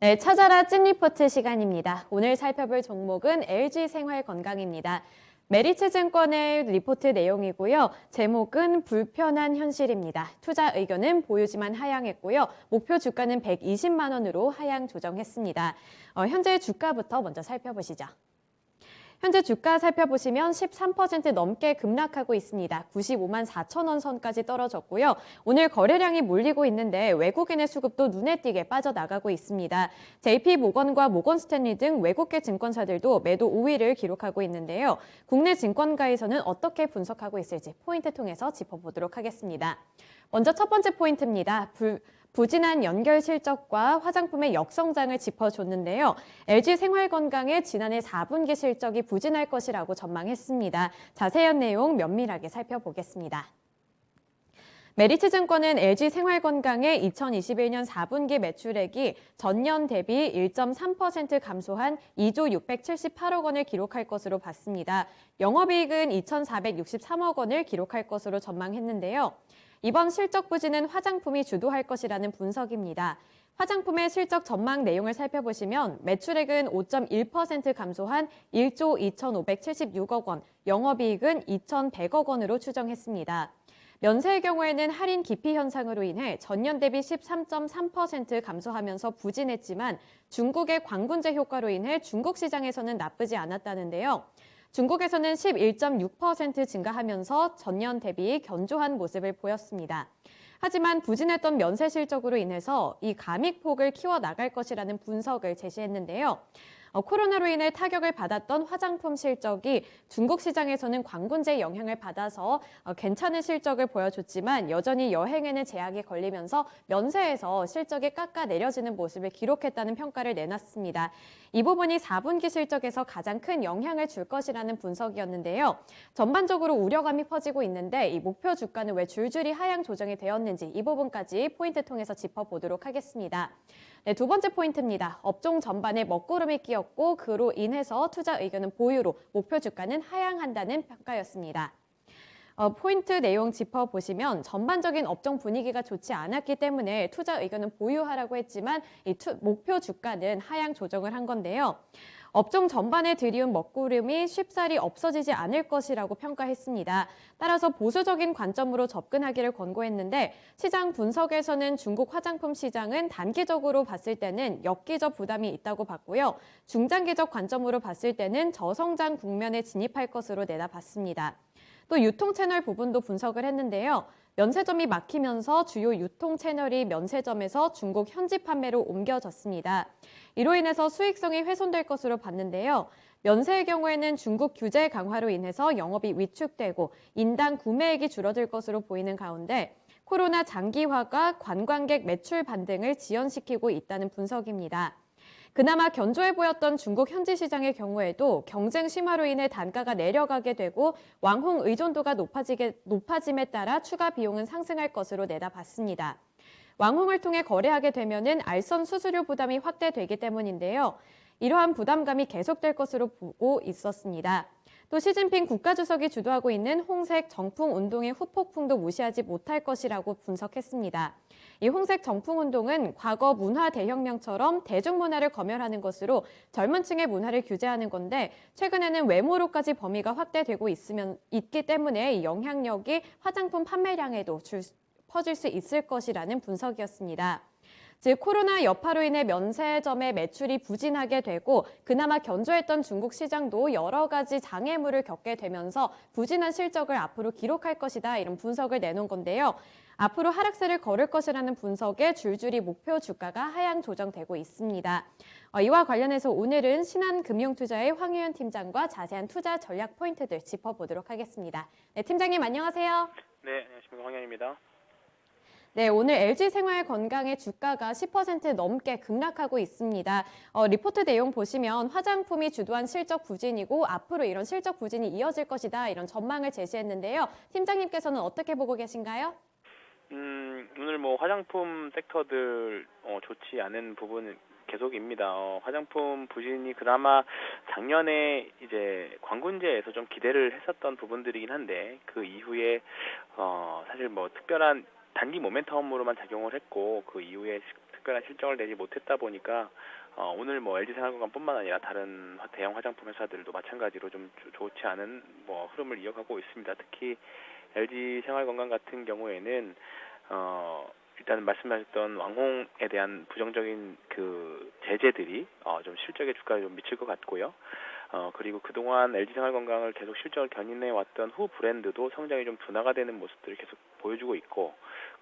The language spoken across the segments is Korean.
네, 찾아라 찐 리포트 시간입니다. 오늘 살펴볼 종목은 LG생활건강입니다. 메리츠증권의 리포트 내용이고요. 제목은 불편한 현실입니다. 투자 의견은 보유지만 하향했고요. 목표 주가는 120만 원으로 하향 조정했습니다. 현재 주가부터 먼저 살펴보시죠. 현재 주가 살펴보시면 13% 넘게 급락하고 있습니다. 95만 4천 원 선까지 떨어졌고요. 오늘 거래량이 몰리고 있는데 외국인의 수급도 눈에 띄게 빠져나가고 있습니다. JP모건과 모건스탠리 등 외국계 증권사들도 매도 우위를 기록하고 있는데요. 국내 증권가에서는 어떻게 분석하고 있을지 포인트 통해서 짚어보도록 하겠습니다. 먼저 첫 번째 포인트입니다. 부진한 연결 실적과 화장품의 역성장을 짚어줬는데요. LG생활건강의 지난해 4분기 실적이 부진할 것이라고 전망했습니다. 자세한 내용 면밀하게 살펴보겠습니다. 메리츠증권은 LG생활건강의 2021년 4분기 매출액이 전년 대비 1.3% 감소한 2조 678억 원을 기록할 것으로 봤습니다. 영업이익은 2,463억 원을 기록할 것으로 전망했는데요. 이번 실적 부진은 화장품이 주도할 것이라는 분석입니다. 화장품의 실적 전망 내용을 살펴보시면 매출액은 5.1% 감소한 1조 2,576억 원, 영업이익은 2,100억 원으로 추정했습니다. 면세의 경우에는 할인 기피 현상으로 인해 전년 대비 13.3% 감소하면서 부진했지만 중국의 광군제 효과로 인해 중국 시장에서는 나쁘지 않았다는데요. 중국에서는 11.6% 증가하면서 전년 대비 견조한 모습을 보였습니다. 하지만 부진했던 면세 실적으로 인해서 이 감익폭을 키워나갈 것이라는 분석을 제시했는데요. 코로나로 인해 타격을 받았던 화장품 실적이 중국 시장에서는 광군제 영향을 받아서 괜찮은 실적을 보여줬지만 여전히 여행에는 제약이 걸리면서 면세에서 실적이 깎아내려지는 모습을 기록했다는 평가를 내놨습니다. 이 부분이 4분기 실적에서 가장 큰 영향을 줄 것이라는 분석이었는데요. 전반적으로 우려감이 퍼지고 있는데 이 목표 주가는 왜 줄줄이 하향 조정이 되었는지 이 부분까지 포인트 통해서 짚어보도록 하겠습니다. 네, 두 번째 포인트입니다. 업종 전반에 먹구름이 끼었고 그로 인해서 투자 의견은 보유로 목표 주가는 하향한다는 평가였습니다. 포인트 내용 짚어보시면 전반적인 업종 분위기가 좋지 않았기 때문에 투자 의견은 보유하라고 했지만 목표 주가는 하향 조정을 한 건데요. 업종 전반에 들이운 먹구름이 쉽사리 없어지지 않을 것이라고 평가했습니다. 따라서 보수적인 관점으로 접근하기를 권고했는데 시장 분석에서는 중국 화장품 시장은 단기적으로 봤을 때는 엽기적 부담이 있다고 봤고요. 중장기적 관점으로 봤을 때는 저성장 국면에 진입할 것으로 내다봤습니다. 또 유통 채널 부분도 분석을 했는데요. 면세점이 막히면서 주요 유통 채널이 면세점에서 중국 현지 판매로 옮겨졌습니다. 이로 인해서 수익성이 훼손될 것으로 봤는데요. 면세의 경우에는 중국 규제 강화로 인해서 영업이 위축되고 인당 구매액이 줄어들 것으로 보이는 가운데 코로나 장기화가 관광객 매출 반등을 지연시키고 있다는 분석입니다. 그나마 견조해 보였던 중국 현지 시장의 경우에도 경쟁 심화로 인해 단가가 내려가게 되고 왕홍 의존도가 높아짐에 따라 추가 비용은 상승할 것으로 내다봤습니다. 왕홍을 통해 거래하게 되면은 알선 수수료 부담이 확대되기 때문인데요. 이러한 부담감이 계속될 것으로 보고 있었습니다. 또 시진핑 국가주석이 주도하고 있는 홍색 정풍 운동의 후폭풍도 무시하지 못할 것이라고 분석했습니다. 이 홍색 정풍 운동은 과거 문화 대혁명처럼 대중문화를 검열하는 것으로 젊은 층의 문화를 규제하는 건데 최근에는 외모로까지 범위가 확대되고 있기 때문에 이 영향력이 화장품 판매량에도 퍼질 수 있을 것이라는 분석이었습니다. 즉 코로나 여파로 인해 면세점의 매출이 부진하게 되고 그나마 견조했던 중국 시장도 여러 가지 장애물을 겪게 되면서 부진한 실적을 앞으로 기록할 것이다 이런 분석을 내놓은 건데요. 앞으로 하락세를 걸을 것이라는 분석에 줄줄이 목표 주가가 하향 조정되고 있습니다. 이와 관련해서 오늘은 신한금융투자의 황유연 팀장과 자세한 투자 전략 포인트들 짚어보도록 하겠습니다. 네, 팀장님 안녕하세요. 네, 안녕하십니까. 황현입니다. 네, 오늘 LG생활건강의 주가가 10% 넘게 급락하고 있습니다. 리포트 내용 보시면 화장품이 주도한 실적 부진이고 앞으로 이런 실적 부진이 이어질 것이다 이런 전망을 제시했는데요. 팀장님께서는 어떻게 보고 계신가요? 오늘 뭐 화장품 섹터들 좋지 않은 부분 계속입니다. 화장품 부진이 그나마 작년에 이제 광군제에서 좀 기대를 했었던 부분들이긴 한데 그 이후에 사실 뭐 특별한 단기 모멘텀으로만 작용을 했고 그 이후에 특별한 실적을 내지 못했다 보니까 오늘 뭐 LG생활건강뿐만 아니라 다른 대형 화장품 회사들도 마찬가지로 좀 좋지 않은 뭐 흐름을 이어가고 있습니다. 특히 LG생활건강 같은 경우에는 일단 말씀하셨던 왕홍에 대한 부정적인 그 제재들이 좀 실적에 주가에 좀 미칠 것 같고요. 그리고 그동안 LG생활건강을 계속 실적을 견인해 왔던 후 브랜드도 성장이 좀 둔화가 되는 모습들을 계속 보여주고 있고,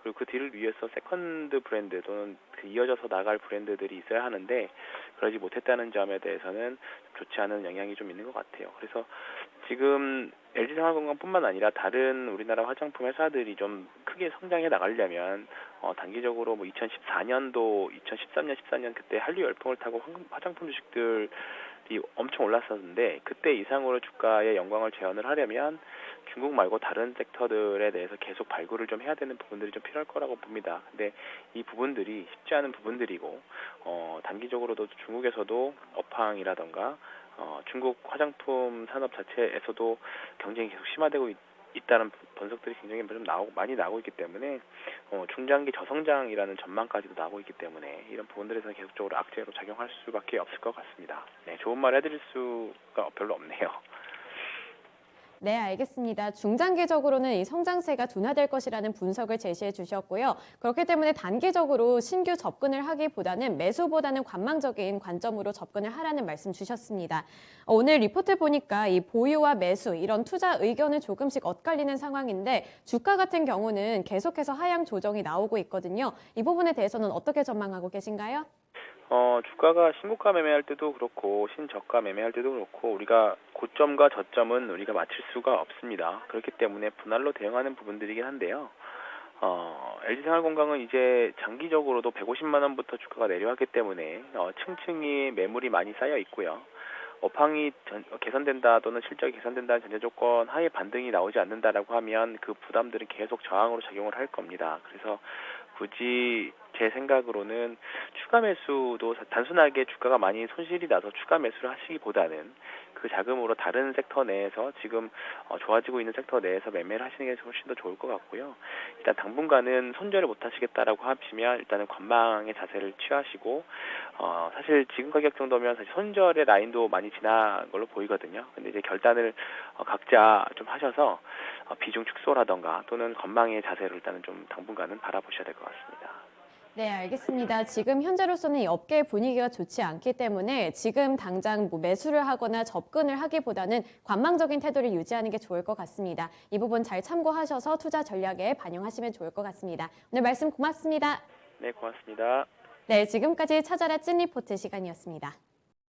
그리고 그 뒤를 위해서 세컨드 브랜드 또는 그 이어져서 나갈 브랜드들이 있어야 하는데 그러지 못했다는 점에 대해서는 좋지 않은 영향이 좀 있는 것 같아요. 그래서 지금 LG생활건강뿐만 아니라 다른 우리나라 화장품 회사들이 좀 크게 성장해 나가려면 단기적으로 뭐 2014년도, 2013년, 14년 그때 한류 열풍을 타고 화장품 주식들이 엄청 올랐었는데 그때 이상으로 주가의 영광을 재현을 하려면 중국 말고 다른 섹터들에 대해서 계속 발굴을 좀 해야 되는 부분들이 좀 필요할 거라고 봅니다. 근데 이 부분들이 쉽지 않은 부분들이고 단기적으로도 중국에서도 업황이라던가 중국 화장품 산업 자체에서도 경쟁이 계속 심화되고 있다는 분석들이 굉장히 좀 많이 나오고 있기 때문에 중장기 저성장이라는 전망까지도 나오고 있기 때문에 이런 부분들에서 계속적으로 악재로 작용할 수밖에 없을 것 같습니다. 네, 좋은 말 해드릴 수가 별로 없네요. 네, 알겠습니다. 중장기적으로는 이 성장세가 둔화될 것이라는 분석을 제시해 주셨고요. 그렇기 때문에 단기적으로 신규 접근을 하기보다는 매수보다는 관망적인 관점으로 접근을 하라는 말씀 주셨습니다. 오늘 리포트 보니까 이 보유와 매수 이런 투자 의견은 조금씩 엇갈리는 상황인데 주가 같은 경우는 계속해서 하향 조정이 나오고 있거든요. 이 부분에 대해서는 어떻게 전망하고 계신가요? 주가가 신고가 매매할 때도 그렇고 신저가 매매할 때도 그렇고 우리가 고점과 저점은 우리가 맞출 수가 없습니다. 그렇기 때문에 분할로 대응하는 부분들이긴 한데요. LG생활건강은 이제 장기적으로도 150만 원부터 주가가 내려왔기 때문에 층층이 매물이 많이 쌓여 있고요. 업황이 개선된다 또는 실적이 개선된다는 전제 조건 하에 반등이 나오지 않는다라고 하면 그 부담들은 계속 저항으로 작용을 할 겁니다. 그래서 굳이 제 생각으로는 추가 매수도 단순하게 주가가 많이 손실이 나서 추가 매수를 하시기보다는 그 자금으로 다른 섹터 내에서 지금 좋아지고 있는 섹터 내에서 매매를 하시는 게 훨씬 더 좋을 것 같고요. 일단 당분간은 손절을 못 하시겠다라고 하시면 일단은 관망의 자세를 취하시고 사실 지금 가격 정도면 사실 손절의 라인도 많이 지난 걸로 보이거든요. 근데 이제 결단을 각자 좀 하셔서 비중 축소라던가 또는 관망의 자세를 일단은 좀 당분간은 바라보셔야 될 것 같습니다. 네, 알겠습니다. 지금 현재로서는 이 업계의 분위기가 좋지 않기 때문에 지금 당장 뭐 매수를 하거나 접근을 하기보다는 관망적인 태도를 유지하는 게 좋을 것 같습니다. 이 부분 잘 참고하셔서 투자 전략에 반영하시면 좋을 것 같습니다. 오늘 말씀 고맙습니다. 네, 고맙습니다. 네, 지금까지 찾아라 찐 리포트 시간이었습니다.